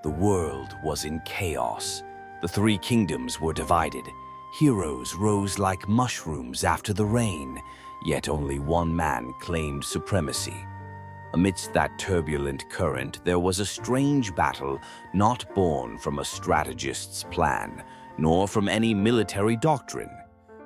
The world was in chaos. The three kingdoms were divided. Heroes rose like mushrooms after the rain, yet only one man claimed supremacy. Amidst that turbulent current, there was a strange battle not born from a strategist's plan, nor from any military doctrine.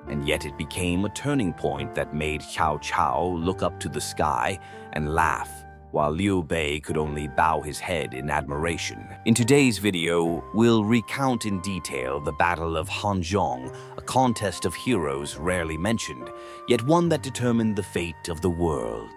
And yet it became a turning point that made Cao Cao look up to the sky and laugh, while Liu Bei could only bow his head in admiration. In today's video, we'll recount in detail the Battle of Hanzhong, a contest of heroes rarely mentioned, yet one that determined the fate of the world.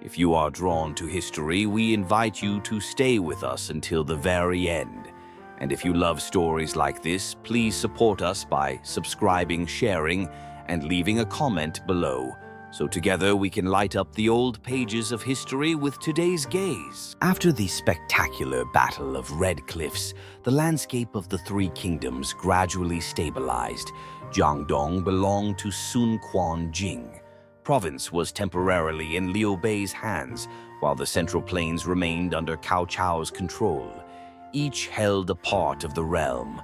If you are drawn to history, we invite you to stay with us until the very end. And if you love stories like this, please support us by subscribing, sharing, and leaving a comment below, so together we can light up the old pages of history with today's gaze. After the spectacular Battle of Red Cliffs, the landscape of the three kingdoms gradually stabilized. Jiangdong belonged to Sun Quan Jing. Province was temporarily in Liu Bei's hands, while the Central Plains remained under Cao Cao's control. Each held a part of the realm.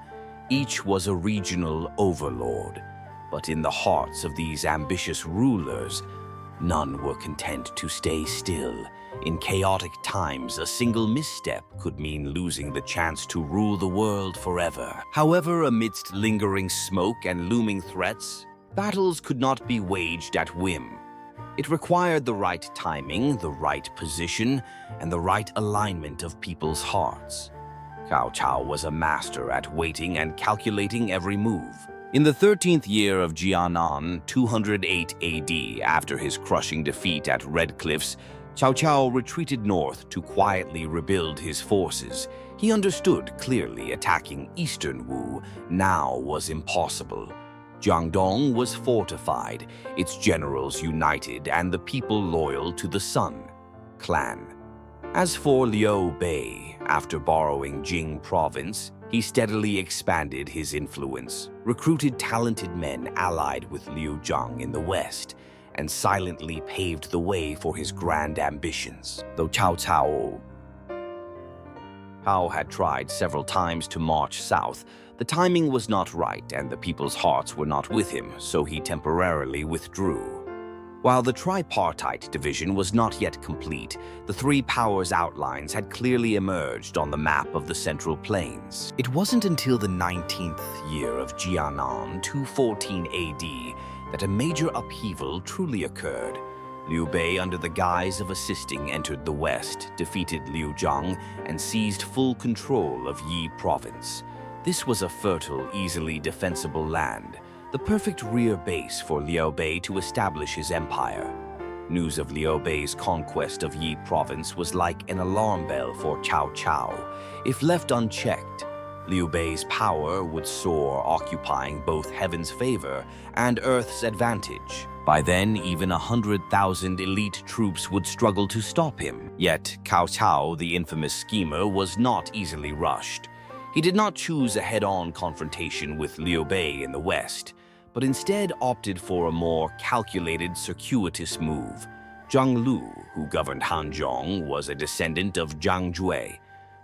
Each was a regional overlord. But in the hearts of these ambitious rulers, none were content to stay still. In chaotic times, a single misstep could mean losing the chance to rule the world forever. However, amidst lingering smoke and looming threats, battles could not be waged at whim. It required the right timing, the right position, and the right alignment of people's hearts. Cao Cao was a master at waiting and calculating every move. In the 13th year of Jianan, 208 AD, after his crushing defeat at Red Cliffs, Cao Cao retreated north to quietly rebuild his forces. He understood clearly attacking eastern Wu now was impossible. Jiangdong was fortified, its generals united, and the people loyal to the Sun clan. As for Liu Bei, after borrowing Jing province, he steadily expanded his influence, recruited talented men allied with Liu Zhang in the west, and silently paved the way for his grand ambitions. Though Cao had tried several times to march south, the timing was not right and the people's hearts were not with him, so he temporarily withdrew. While the tripartite division was not yet complete, the three powers' outlines had clearly emerged on the map of the Central Plains. It wasn't until the 19th year of Jianan, 214 AD, that a major upheaval truly occurred. Liu Bei, under the guise of assisting, entered the west, defeated Liu Zhang, and seized full control of Yi province. This was a fertile, easily defensible land, the perfect rear base for Liu Bei to establish his empire. News of Liu Bei's conquest of Yi province was like an alarm bell for Cao Cao. If left unchecked, Liu Bei's power would soar, occupying both heaven's favor and earth's advantage. By then, even 100,000 elite troops would struggle to stop him. Yet, Cao Cao, the infamous schemer, was not easily rushed. He did not choose a head-on confrontation with Liu Bei in the west, but instead opted for a more calculated, circuitous move. Zhang Lu, who governed Hanzhong, was a descendant of Zhang Jue.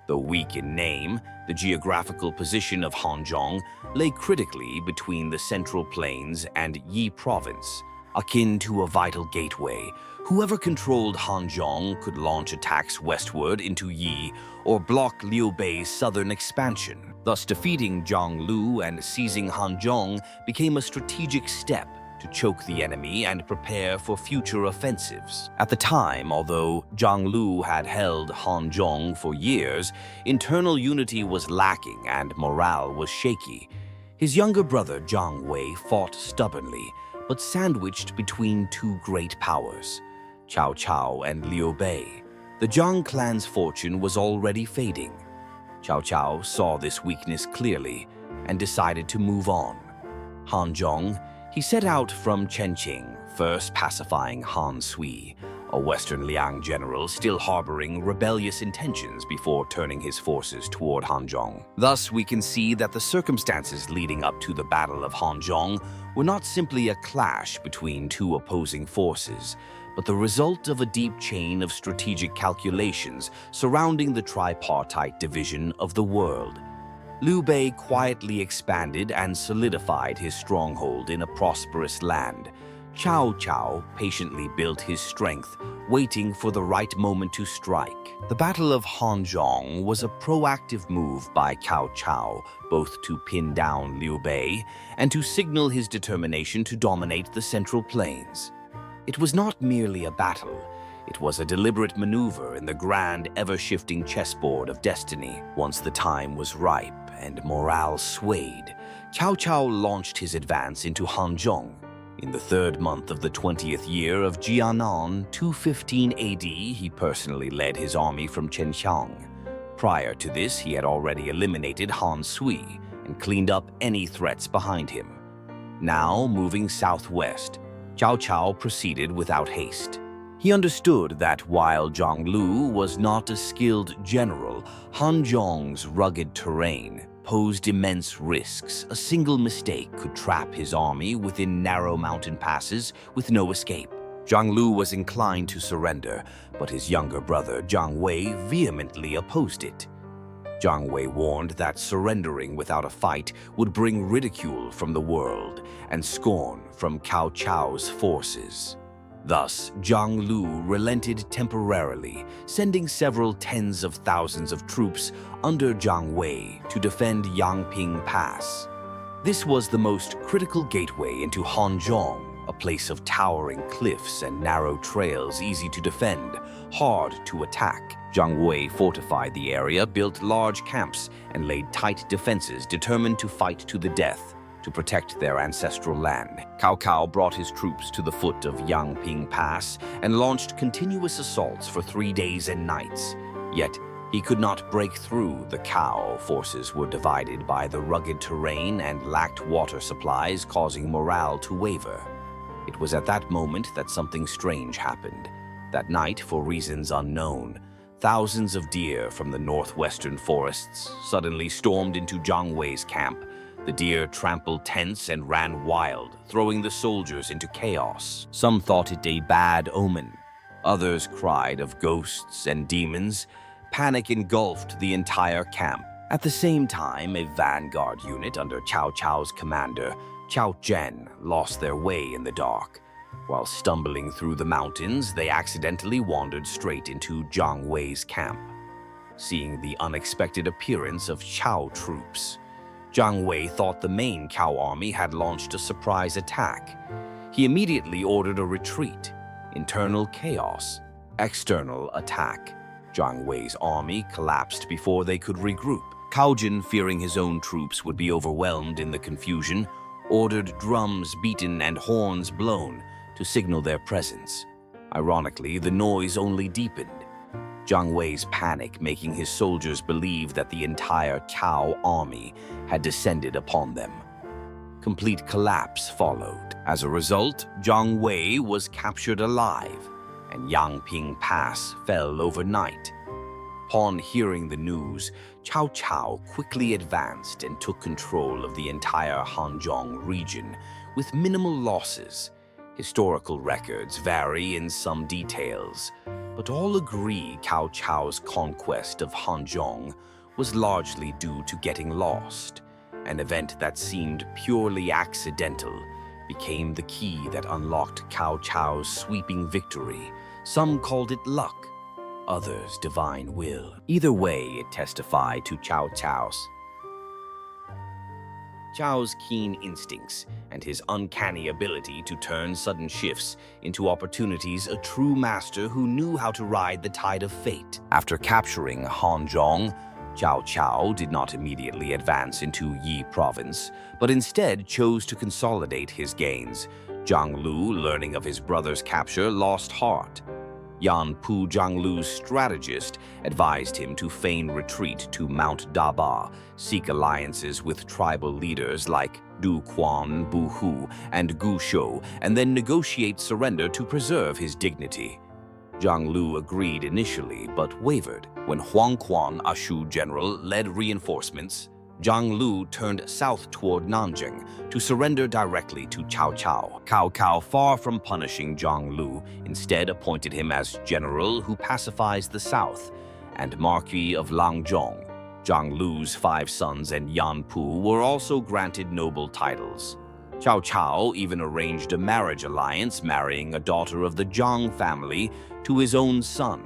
Though weak in name, the geographical position of Hanzhong lay critically between the Central Plains and Yi province. Akin to a vital gateway, whoever controlled Hanzhong could launch attacks westward into Yi or block Liu Bei's southern expansion. Thus, defeating Zhang Lu and seizing Hanzhong became a strategic step to choke the enemy and prepare for future offensives. At the time, although Zhang Lu had held Hanzhong for years, internal unity was lacking and morale was shaky. His younger brother Zhang Wei fought stubbornly, but sandwiched between two great powers, Cao Cao and Liu Bei. The Zhang clan's fortune was already fading. Cao Cao saw this weakness clearly and decided to move on. Hanzhong, he set out from Chenqing, first pacifying Han Sui, a Western Liang general still harboring rebellious intentions before turning his forces toward Hanzhong. Thus, we can see that the circumstances leading up to the Battle of Hanzhong were not simply a clash between two opposing forces, but the result of a deep chain of strategic calculations surrounding the tripartite division of the world. Liu Bei quietly expanded and solidified his stronghold in a prosperous land. Cao Cao patiently built his strength, waiting for the right moment to strike. The Battle of Hanzhong was a proactive move by Cao Cao, both to pin down Liu Bei and to signal his determination to dominate the Central Plains. It was not merely a battle. It was a deliberate maneuver in the grand, ever-shifting chessboard of destiny. Once the time was ripe and morale swayed, Cao Cao launched his advance into Hanzhong. In the third month of the 20th year of Jianan 215 AD, he personally led his army from Chenxiang. Prior to this, he had already eliminated Han Sui and cleaned up any threats behind him. Now, moving southwest, Cao Cao proceeded without haste. He understood that while Zhang Lu was not a skilled general, Hanzhong's rugged terrain posed immense risks. A single mistake could trap his army within narrow mountain passes with no escape. Zhang Lu was inclined to surrender, but his younger brother Zhang Wei vehemently opposed it. Zhang Wei warned that surrendering without a fight would bring ridicule from the world and scorn from Cao Cao's forces. Thus, Zhang Lu relented temporarily, sending several tens of thousands of troops under Zhang Wei to defend Yangping Pass. This was the most critical gateway into Hanzhong, a place of towering cliffs and narrow trails easy to defend, hard to attack. Zhang Wei fortified the area, built large camps, and laid tight defenses determined to fight to the death to protect their ancestral land. Cao Cao brought his troops to the foot of Yangping Pass and launched continuous assaults for 3 days and nights. Yet, he could not break through. The Cao forces were divided by the rugged terrain and lacked water supplies, causing morale to waver. It was at that moment that something strange happened. That night, for reasons unknown, thousands of deer from the northwestern forests suddenly stormed into Zhang Wei's camp. The deer trampled tents and ran wild, throwing the soldiers into chaos. Some thought it a bad omen. Others cried of ghosts and demons. Panic engulfed the entire camp. At the same time, a vanguard unit under Cao Cao's commander, Cao Zhen, lost their way in the dark. While stumbling through the mountains, they accidentally wandered straight into Zhang Wei's camp. Seeing the unexpected appearance of Cao troops, Zhang Wei thought the main Cao army had launched a surprise attack. He immediately ordered a retreat. Internal chaos. External attack. Zhang Wei's army collapsed before they could regroup. Cao Zhen, fearing his own troops would be overwhelmed in the confusion, ordered drums beaten and horns blown to signal their presence. Ironically, the noise only deepened. Zhang Wei's panic making his soldiers believe that the entire Cao army had descended upon them. Complete collapse followed. As a result, Zhang Wei was captured alive, and Yangping Pass fell overnight. Upon hearing the news, Cao Cao quickly advanced and took control of the entire Hanzhong region with minimal losses. Historical records vary in some details, but all agree Cao Cao's conquest of Hanzhong was largely due to getting lost. An event that seemed purely accidental became the key that unlocked Cao Cao's sweeping victory. Some called it luck, others divine will. Either way, it testified to Cao's keen instincts and his uncanny ability to turn sudden shifts into opportunities, a true master who knew how to ride the tide of fate. After capturing Hanzhong, Cao Cao did not immediately advance into Yi province, but instead chose to consolidate his gains. Zhang Lu, learning of his brother's capture, lost heart. Yan Pu, Zhang Lu's strategist, advised him to feign retreat to Mount Daba, seek alliances with tribal leaders like Du Quan, Bu Hu, and Gu Shou, and then negotiate surrender to preserve his dignity. Zhang Lu agreed initially, but wavered. When Huang Quan, a Shu general, led reinforcements, Zhang Lu turned south toward Nanjing to surrender directly to Cao Cao. Cao Cao, far from punishing Zhang Lu, instead appointed him as general who pacifies the south and Marquis of Langzhong. Zhang Lu's 5 sons and Yan Pu were also granted noble titles. Cao Cao even arranged a marriage alliance, marrying a daughter of the Zhang family to his own son.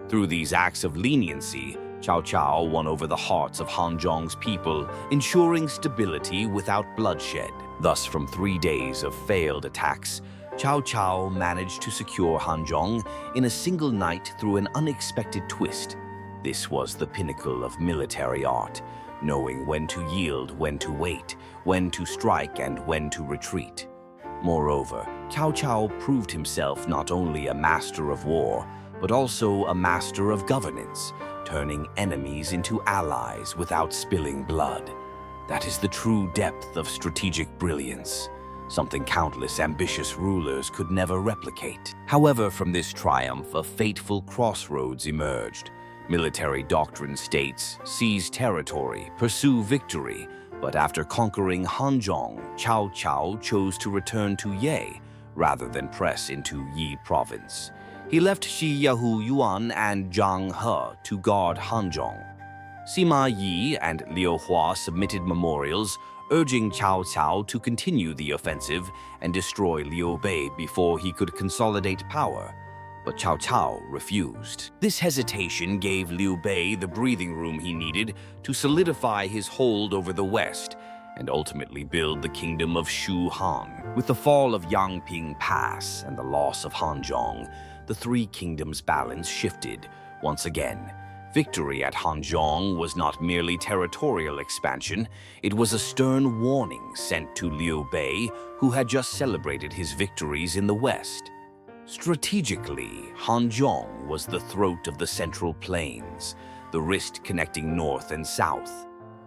Through these acts of leniency, Cao Cao won over the hearts of Hanzhong's people, ensuring stability without bloodshed. Thus, from 3 days of failed attacks, Cao Cao managed to secure Hanzhong in a single night through an unexpected twist. This was the pinnacle of military art, knowing when to yield, when to wait, when to strike, and when to retreat. Moreover, Cao Cao proved himself not only a master of war, but also a master of governance, turning enemies into allies without spilling blood. That is the true depth of strategic brilliance, something countless ambitious rulers could never replicate. However, from this triumph, a fateful crossroads emerged. Military doctrine states, seize territory, pursue victory, but after conquering Hanzhong, Cao Cao chose to return to Ye rather than press into Yi province. He left Xi Yahu Yuan and Zhang He to guard Hanzhong. Sima Yi and Liu Hua submitted memorials urging Cao Cao to continue the offensive and destroy Liu Bei before he could consolidate power. But Cao Cao refused. This hesitation gave Liu Bei the breathing room he needed to solidify his hold over the west and ultimately build the kingdom of Shu Han. With the fall of Yangping Pass and the loss of Hanzhong, the 3 kingdoms' balance shifted once again. Victory at Hanzhong was not merely territorial expansion, it was a stern warning sent to Liu Bei, who had just celebrated his victories in the west. Strategically, Hanzhong was the throat of the Central Plains, the wrist connecting north and south.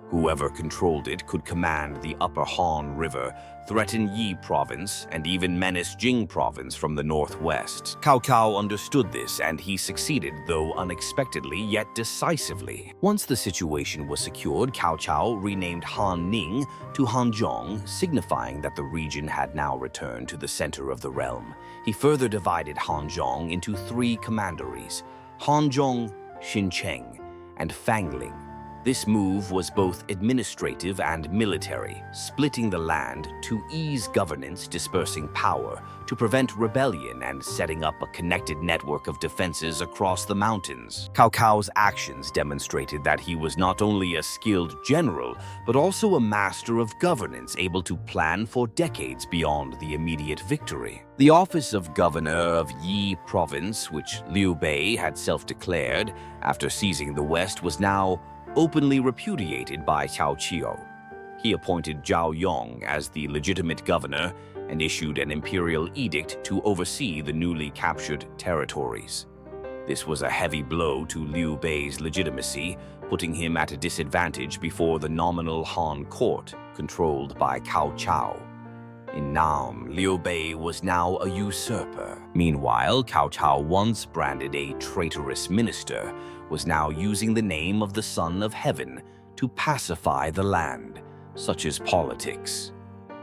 Whoever controlled it could command the upper Han River, threaten Yi province, and even menace Jing province from the northwest. Cao Cao understood this, and he succeeded, though unexpectedly yet decisively. Once the situation was secured, Cao Cao renamed Han Ning to Hanzhong, signifying that the region had now returned to the center of the realm. He further divided Hanzhong into 3 commanderies: Hanzhong, Xincheng, and Fangling. This move was both administrative and military, splitting the land to ease governance, dispersing power, to prevent rebellion, and setting up a connected network of defenses across the mountains. Cao Cao's actions demonstrated that he was not only a skilled general, but also a master of governance, able to plan for decades beyond the immediate victory. The office of governor of Yi province, which Liu Bei had self-declared after seizing the west, was now openly repudiated by Cao Qiu. He appointed Zhao Yong as the legitimate governor and issued an imperial edict to oversee the newly captured territories. This was a heavy blow to Liu Bei's legitimacy, putting him at a disadvantage before the nominal Han court, controlled by Cao Cao. In Nam, Liu Bei was now a usurper. Meanwhile, Cao Cao, once branded a traitorous minister, was now using the name of the Son of Heaven to pacify the land, such as politics.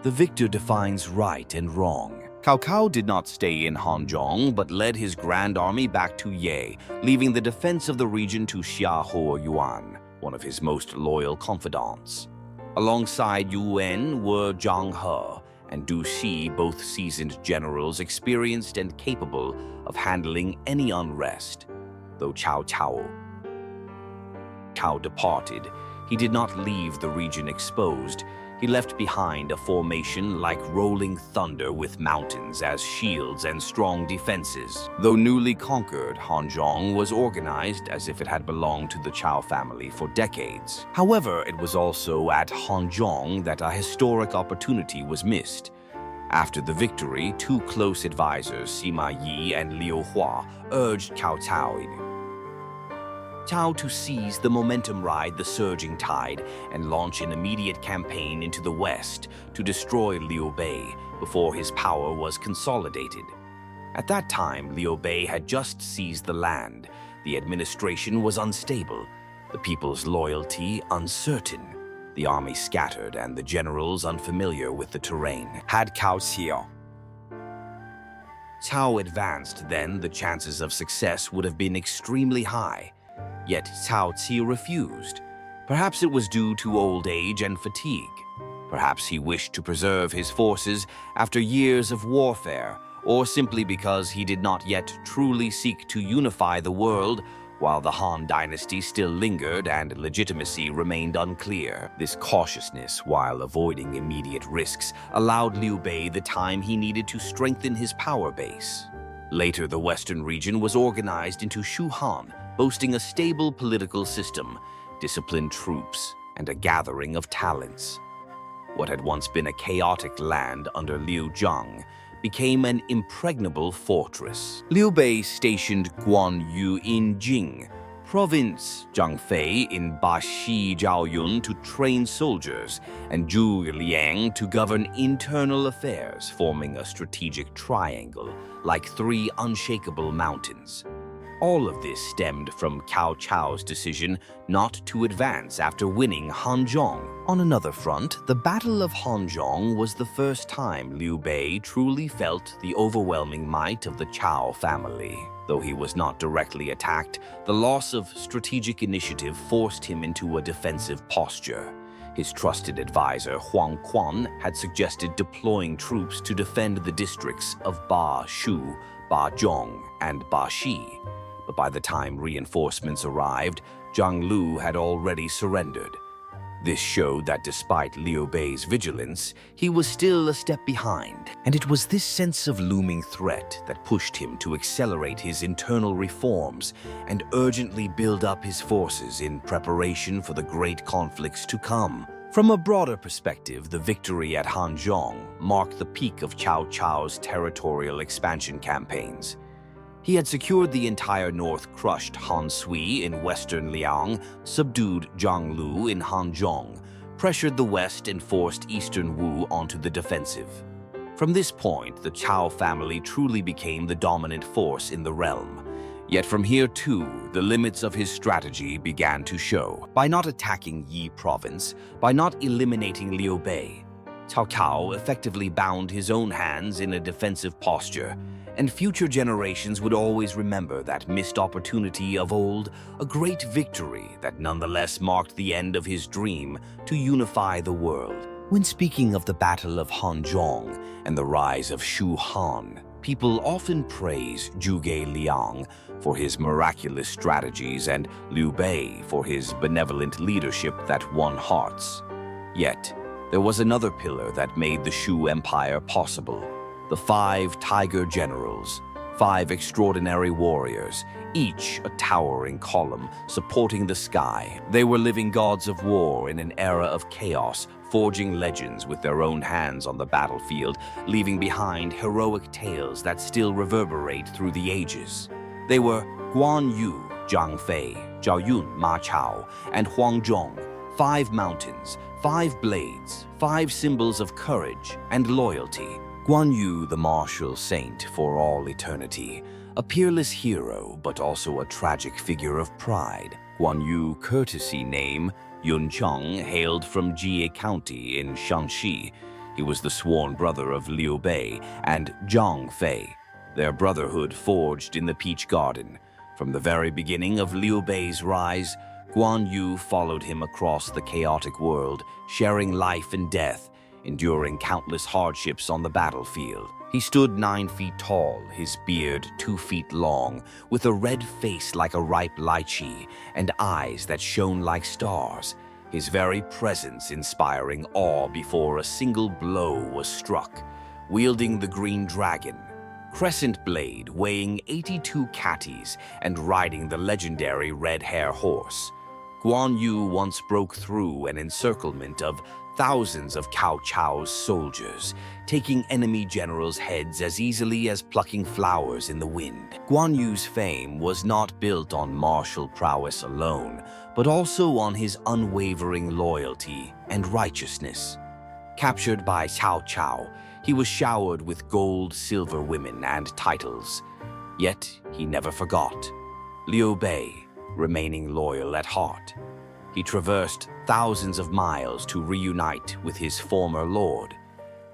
The victor defines right and wrong. Cao Cao did not stay in Hanzhong, but led his grand army back to Ye, leaving the defense of the region to Xia He Yuan, one of his most loyal confidants. Alongside Yuan were Zhang He and Du Xi, both seasoned generals experienced and capable of handling any unrest. Though Cao departed, he did not leave the region exposed. He left behind a formation like rolling thunder with mountains as shields and strong defenses. Though newly conquered, Hanzhong was organized as if it had belonged to the Cao family for decades. However, it was also at Hanzhong that a historic opportunity was missed. After the victory, 2 close advisors, Sima Yi and Liu Hua, urged Cao Cao to seize the momentum, ride the surging tide, and launch an immediate campaign into the west to destroy Liu Bei before his power was consolidated. At that time, Liu Bei had just seized the land. The administration was unstable, the people's loyalty uncertain. the army scattered and the generals unfamiliar with the terrain. Had Cao Cao advanced, then the chances of success would have been extremely high. Yet Cao Cao refused. Perhaps it was due to old age and fatigue. Perhaps he wished to preserve his forces after years of warfare, or simply because he did not yet truly seek to unify the world while the Han dynasty still lingered and legitimacy remained unclear. This cautiousness, while avoiding immediate risks, allowed Liu Bei the time he needed to strengthen his power base. Later, the western region was organized into Shu Han, boasting a stable political system, disciplined troops, and a gathering of talents. What had once been a chaotic land under Liu Zhang became an impregnable fortress. Liu Bei stationed Guan Yu in Jing, province Zhangfei in Baxi Zhaoyun to train soldiers, and Zhu Liang to govern internal affairs, forming a strategic triangle like three unshakable mountains. All of this stemmed from Cao Cao's decision not to advance after winning Hanzhong. On another front, the Battle of Hanzhong was the first time Liu Bei truly felt the overwhelming might of the Cao family. Though he was not directly attacked, the loss of strategic initiative forced him into a defensive posture. His trusted advisor Huang Quan had suggested deploying troops to defend the districts of Ba Shu, Ba Zhong, and Ba Xi. But by the time reinforcements arrived, Zhang Lu had already surrendered. This showed that despite Liu Bei's vigilance, he was still a step behind, and it was this sense of looming threat that pushed him to accelerate his internal reforms and urgently build up his forces in preparation for the great conflicts to come. From a broader perspective, the victory at Hanzhong marked the peak of Cao Cao's territorial expansion campaigns. He had secured the entire north, crushed Han Sui in western Liang, subdued Zhang Lu in Hanzhong, pressured the west and forced eastern Wu onto the defensive. From this point, the Cao family truly became the dominant force in the realm. Yet from here too, the limits of his strategy began to show. By not attacking Yi province, by not eliminating Liu Bei, Cao Cao effectively bound his own hands in a defensive posture, and future generations would always remember that missed opportunity of old, a great victory that nonetheless marked the end of his dream to unify the world. When speaking of the Battle of Hanzhong and the rise of Shu Han, people often praise Zhuge Liang for his miraculous strategies and Liu Bei for his benevolent leadership that won hearts. Yet, there was another pillar that made the Shu Empire possible. The 5 tiger generals, 5 extraordinary warriors, each a towering column supporting the sky. They were living gods of war in an era of chaos, forging legends with their own hands on the battlefield, leaving behind heroic tales that still reverberate through the ages. They were Guan Yu, Zhang Fei, Zhao Yun, Ma Chao, and Huang Zhong, 5 mountains, 5 blades, 5 symbols of courage and loyalty. Guan Yu, the martial saint for all eternity, a peerless hero but also a tragic figure of pride. Guan Yu, courtesy name, Yun Cheng, hailed from Jie County in Shanxi. He was the sworn brother of Liu Bei and Zhang Fei, their brotherhood forged in the Peach Garden. From the very beginning of Liu Bei's rise, Guan Yu followed him across the chaotic world, sharing life and death, enduring countless hardships on the battlefield. He stood 9 feet tall, his beard 2 feet long, with a red face like a ripe lychee and eyes that shone like stars, his very presence inspiring awe before a single blow was struck. Wielding the green dragon, crescent blade weighing 82 catties and riding the legendary red hair horse, Guan Yu once broke through an encirclement of thousands of Cao Cao's soldiers, taking enemy generals' heads as easily as plucking flowers in the wind. Guan Yu's fame was not built on martial prowess alone, but also on his unwavering loyalty and righteousness. Captured by Cao Cao, he was showered with gold, silver women, and titles. Yet he never forgot. Liu Bei, remaining loyal at heart. He traversed thousands of miles to reunite with his former lord.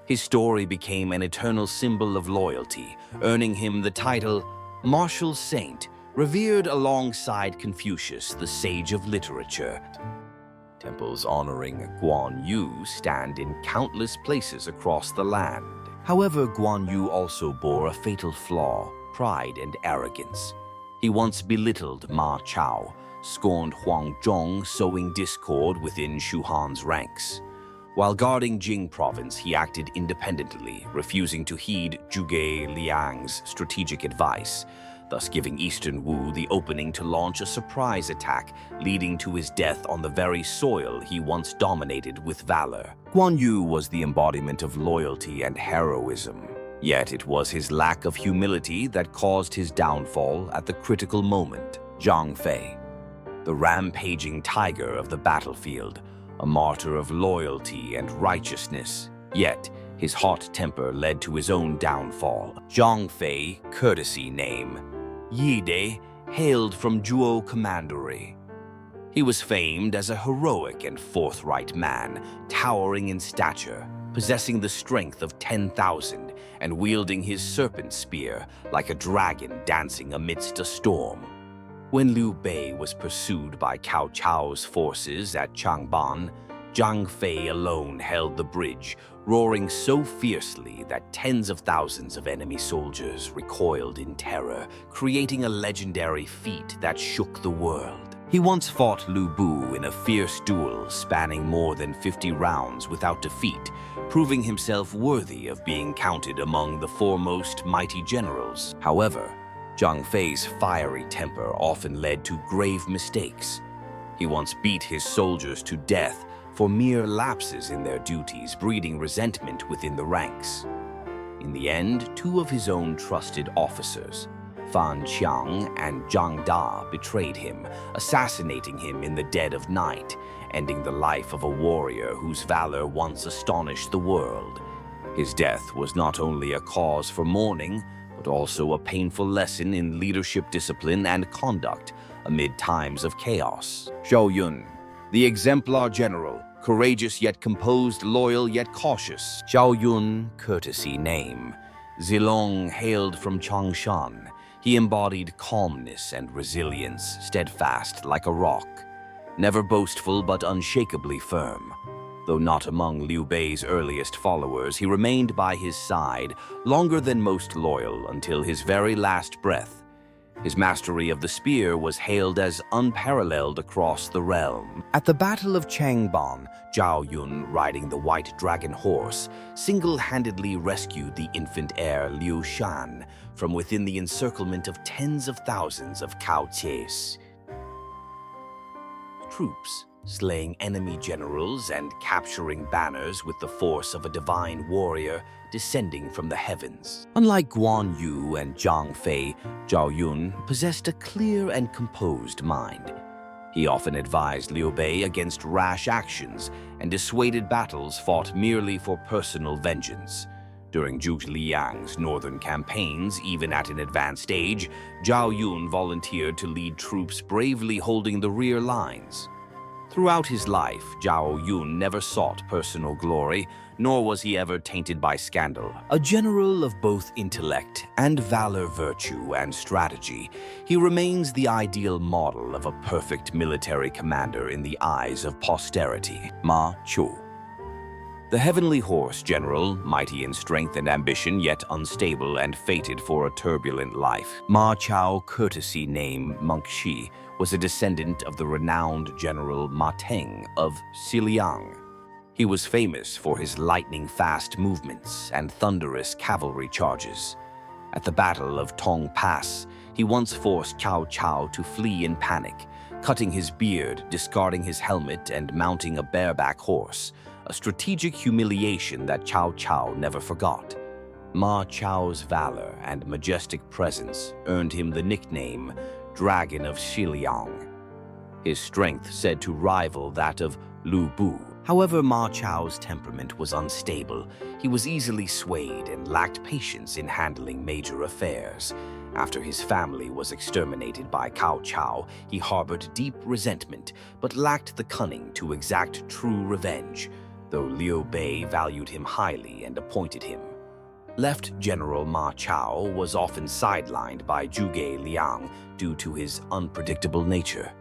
His story became an eternal symbol of loyalty, earning him the title Martial Saint, revered alongside Confucius, the sage of literature. Temples honoring Guan Yu stand in countless places across the land. However, Guan Yu also bore a fatal flaw: pride and arrogance. He once belittled Ma Chao, scorned Huang Zhong, sowing discord within Shu Han's ranks. While guarding Jing province, he acted independently, refusing to heed Zhuge Liang's strategic advice, thus giving Eastern Wu the opening to launch a surprise attack, leading to his death on the very soil he once dominated with valor. Guan Yu was the embodiment of loyalty and heroism, yet it was his lack of humility that caused his downfall at the critical moment. Zhang Fei, the rampaging tiger of the battlefield, a martyr of loyalty and righteousness, yet his hot temper led to his own downfall. Zhang Fei, courtesy name. Yi De, hailed from Zhuo Commandery. He was famed as a heroic and forthright man, towering in stature, possessing the strength of 10,000, and wielding his serpent spear like a dragon dancing amidst a storm. When Liu Bei was pursued by Cao Cao's forces at Changban, Zhang Fei alone held the bridge, roaring so fiercely that tens of thousands of enemy soldiers recoiled in terror, creating a legendary feat that shook the world. He once fought Liu Bu in a fierce duel spanning more than 50 rounds without defeat, proving himself worthy of being counted among the foremost mighty generals. However, Zhang Fei's fiery temper often led to grave mistakes. He once beat his soldiers to death for mere lapses in their duties, breeding resentment within the ranks. In the end, two of his own trusted officers, Fan Qiang and Zhang Da, betrayed him, assassinating him in the dead of night, ending the life of a warrior whose valor once astonished the world. His death was not only a cause for mourning, but also a painful lesson in leadership discipline and conduct amid times of chaos. Zhao Yun, the exemplar general, courageous yet composed, loyal yet cautious. Zhao Yun, courtesy name. Zilong hailed from Changshan. He embodied calmness and resilience, steadfast like a rock, never boastful but unshakably firm. Though not among Liu Bei's earliest followers, he remained by his side longer than most loyal until his very last breath. His mastery of the spear was hailed as unparalleled across the realm. At the Battle of Changban, Zhao Yun, riding the white dragon horse, single-handedly rescued the infant heir Liu Shan from within the encirclement of tens of thousands of Cao Cao's troops, slaying enemy generals and capturing banners with the force of a divine warrior descending from the heavens. Unlike Guan Yu and Zhang Fei, Zhao Yun possessed a clear and composed mind. He often advised Liu Bei against rash actions and dissuaded battles fought merely for personal vengeance. During Zhuge Liang's northern campaigns, even at an advanced age, Zhao Yun volunteered to lead troops bravely holding the rear lines. Throughout his life, Zhao Yun never sought personal glory, nor was he ever tainted by scandal. A general of both intellect and valor, virtue and strategy, he remains the ideal model of a perfect military commander in the eyes of posterity. Ma Chu, the heavenly horse general, mighty in strength and ambition, yet unstable and fated for a turbulent life. Ma Chao, courtesy name Monk Shi, was a descendant of the renowned General Ma Teng of Xiliang. He was famous for his lightning-fast movements and thunderous cavalry charges. At the Battle of Tong Pass, he once forced Cao Cao to flee in panic, cutting his beard, discarding his helmet, and mounting a bareback horse, a strategic humiliation that Cao Cao never forgot. Ma Chao's valor and majestic presence earned him the nickname Dragon of Xiliang, his strength said to rival that of Liu Bu. However, Ma Chao's temperament was unstable. He was easily swayed and lacked patience in handling major affairs. After his family was exterminated by Cao Cao, he harbored deep resentment but lacked the cunning to exact true revenge, though Liu Bei valued him highly and appointed him. Left General Ma Chao was often sidelined by Zhuge Liang due to his unpredictable nature.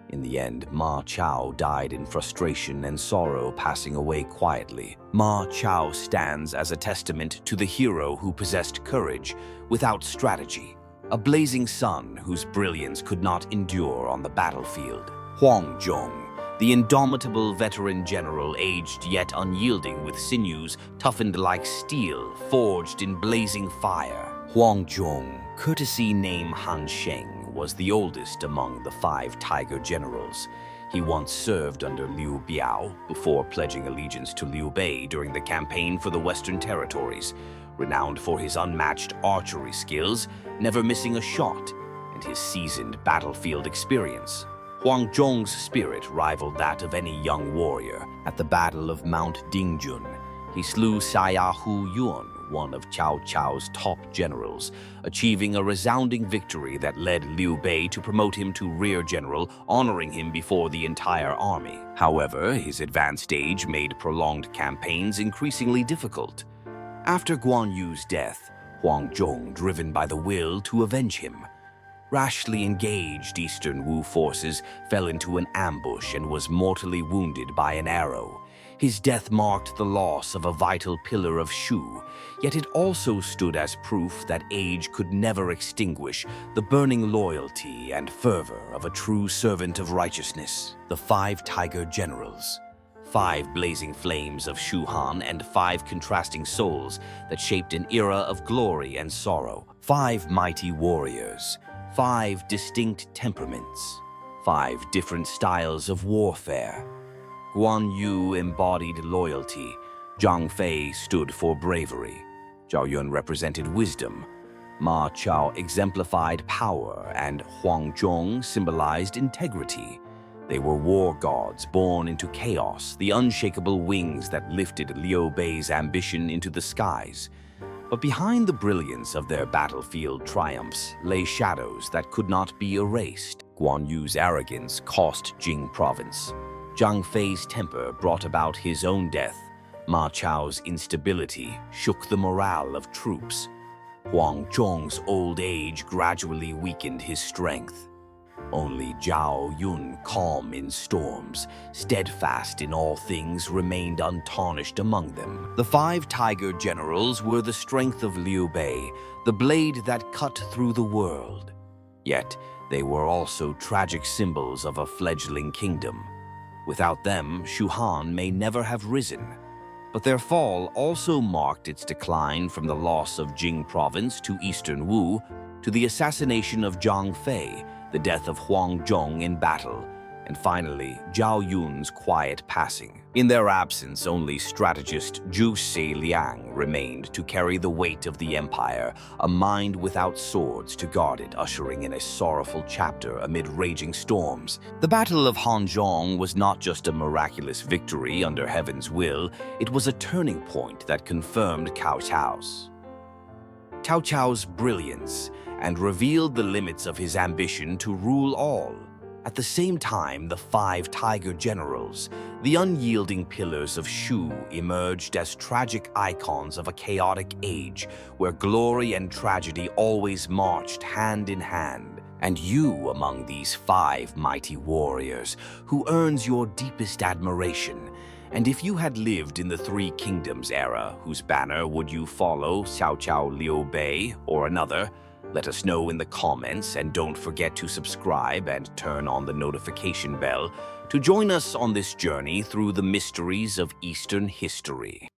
In the end, Ma Chao died in frustration and sorrow, passing away quietly. Ma Chao stands as a testament to the hero who possessed courage without strategy, a blazing sun whose brilliance could not endure on the battlefield. Huang Zhong, the indomitable veteran general, aged yet unyielding, with sinews toughened like steel, forged in blazing fire. Huang Zhong, courtesy name Han Sheng, was the oldest among the 5 tiger generals. He once served under Liu Bei before pledging allegiance to Liu Bei during the campaign for the Western Territories, renowned for his unmatched archery skills, never missing a shot, and his seasoned battlefield experience. Huang Zhong's spirit rivaled that of any young warrior. At the Battle of Mount Dingjun, he slew Hu Yuan, one of Cao Cao's top generals, achieving a resounding victory that led Liu Bei to promote him to rear general, honoring him before the entire army. However, his advanced age made prolonged campaigns increasingly difficult. After Guan Yu's death, Huang Zhong, driven by the will to avenge him, rashly engaged Eastern Wu forces, fell into an ambush, and was mortally wounded by an arrow. His death marked the loss of a vital pillar of Shu, yet it also stood as proof that age could never extinguish the burning loyalty and fervor of a true servant of righteousness. The 5 tiger generals, 5 blazing flames of Shu Han, and 5 contrasting souls that shaped an era of glory and sorrow. 5 mighty warriors, 5 distinct temperaments, 5 different styles of warfare. Guan Yu embodied loyalty, Zhang Fei stood for bravery, Zhao Yun represented wisdom, Ma Chao exemplified power, and Huang Zhong symbolized integrity. They were war gods born into chaos, the unshakable wings that lifted Liu Bei's ambition into the skies. But behind the brilliance of their battlefield triumphs lay shadows that could not be erased. Guan Yu's arrogance cost Jing province. Zhang Fei's temper brought about his own death. Ma Chao's instability shook the morale of troops. Huang Zhong's old age gradually weakened his strength. Only Zhao Yun, calm in storms, steadfast in all things, remained untarnished among them. The 5 tiger generals were the strength of Liu Bei, the blade that cut through the world. Yet they were also tragic symbols of a fledgling kingdom. Without them, Shu Han may never have risen. But their fall also marked its decline, from the loss of Jing province to Eastern Wu, to the assassination of Zhang Fei, the death of Huang Zhong in battle, and finally, Zhao Yun's quiet passing. In their absence, only strategist Zhu Liang remained to carry the weight of the empire, a mind without swords to guard it, ushering in a sorrowful chapter amid raging storms. The Battle of Hanzhong was not just a miraculous victory under heaven's will, it was a turning point that confirmed Cao Cao's brilliance and revealed the limits of his ambition to rule all. At the same time, the 5 tiger generals, the unyielding pillars of Shu, emerged as tragic icons of a chaotic age where glory and tragedy always marched hand in hand. And you, among these 5 mighty warriors, who earns your deepest admiration? And if you had lived in the 3 Kingdoms era, whose banner would you follow, Cao Cao, Liu Bei, or another? Let us know in the comments, and don't forget to subscribe and turn on the notification bell to join us on this journey through the mysteries of Eastern history.